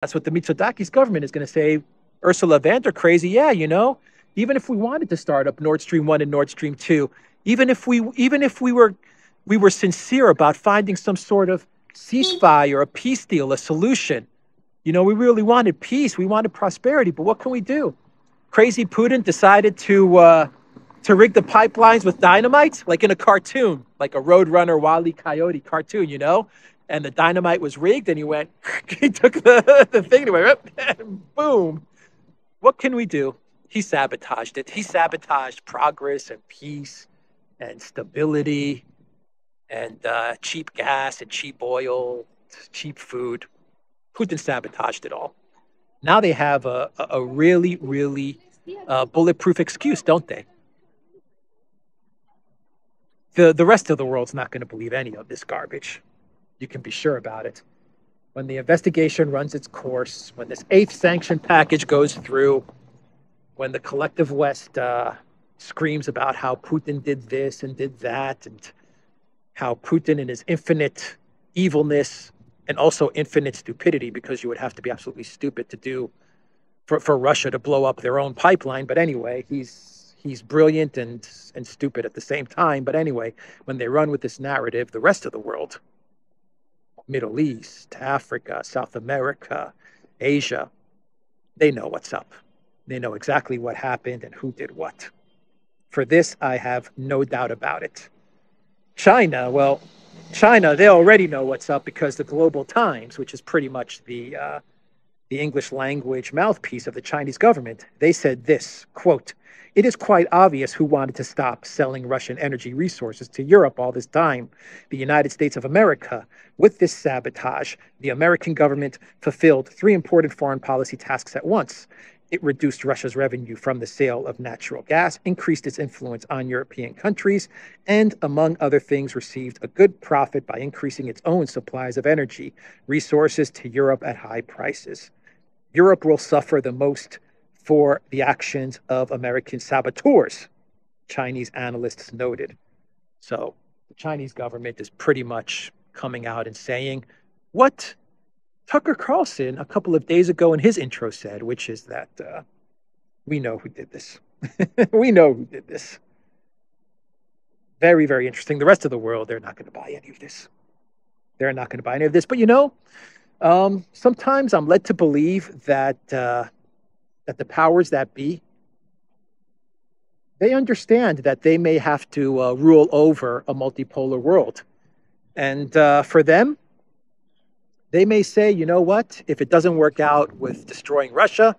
That's what the Mitsotaki's government is going to say. Ursula von der crazy. Yeah, even if we wanted to start up Nord Stream 1 and Nord Stream 2, even if we were sincere about finding some sort of ceasefire, a peace deal, a solution. We really wanted peace. We wanted prosperity. But what can we do? Crazy Putin decided to rig the pipelines with dynamite, like in a cartoon, like a Roadrunner Wile E. Coyote cartoon. And the dynamite was rigged, and he took the thing, and he went, and boom. What can we do? He sabotaged it. He sabotaged progress and peace and stability and cheap gas and cheap oil, cheap food. Putin sabotaged it all. Now they have a really, really bulletproof excuse, don't they? The rest of the world's not going to believe any of this garbage. You can be sure about it. When the investigation runs its course, when this 8th sanction package goes through, when the collective West screams about how Putin did this and did that, and how Putin in his infinite evilness and also infinite stupidity, because you would have to be absolutely stupid to do for Russia to blow up their own pipeline. But anyway, he's brilliant and stupid at the same time. But anyway, when they run with this narrative, the rest of the world, Middle East, Africa, South America, Asia, they know what's up. They know exactly what happened and who did what. For this, I have no doubt about it. China, they already know what's up, because the Global Times, which is pretty much the English language mouthpiece of the Chinese government, they said this, quote, "It is quite obvious who wanted to stop selling Russian energy resources to Europe all this time. The United States of America. With this sabotage, the American government fulfilled 3 important foreign policy tasks at once. It reduced Russia's revenue from the sale of natural gas, increased its influence on European countries, and, among other things, received a good profit by increasing its own supplies of energy resources to Europe at high prices. Europe will suffer the most for the actions of American saboteurs," Chinese analysts noted. So the Chinese government is pretty much coming out and saying what Tucker Carlson a couple of days ago in his intro said, which is that we know who did this. We know who did this. Very, very interesting. The rest of the world, they're not going to buy any of this. They're not going to buy any of this. But sometimes I'm led to believe that the powers that be, they understand that they may have to rule over a multipolar world. And for them, they may say, you know what, if it doesn't work out with destroying Russia,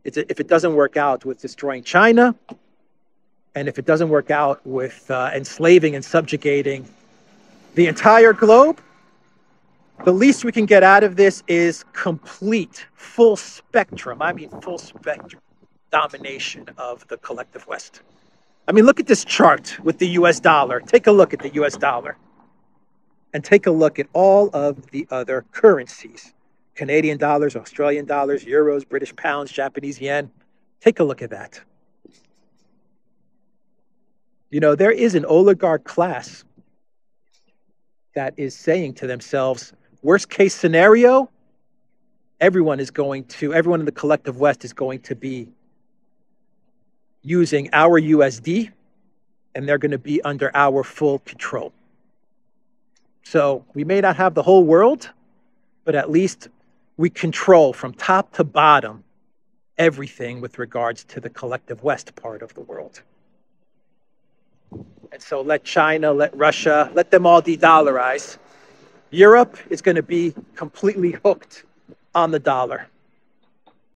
if it doesn't work out with destroying China, and if it doesn't work out with enslaving and subjugating the entire globe, the least we can get out of this is complete, full spectrum domination of the collective West. I mean, look at this chart with the US dollar. Take a look at the US dollar. And take a look at all of the other currencies. Canadian dollars, Australian dollars, euros, British pounds, Japanese yen. Take a look at that. There is an oligarch class that is saying to themselves, worst case scenario, everyone in the collective West is going to be using our USD, and they're going to be under our full control. So we may not have the whole world, but at least we control from top to bottom everything with regards to the collective West part of the world. And so let China, let Russia, let them all de-dollarize. Europe is going to be completely hooked on the dollar.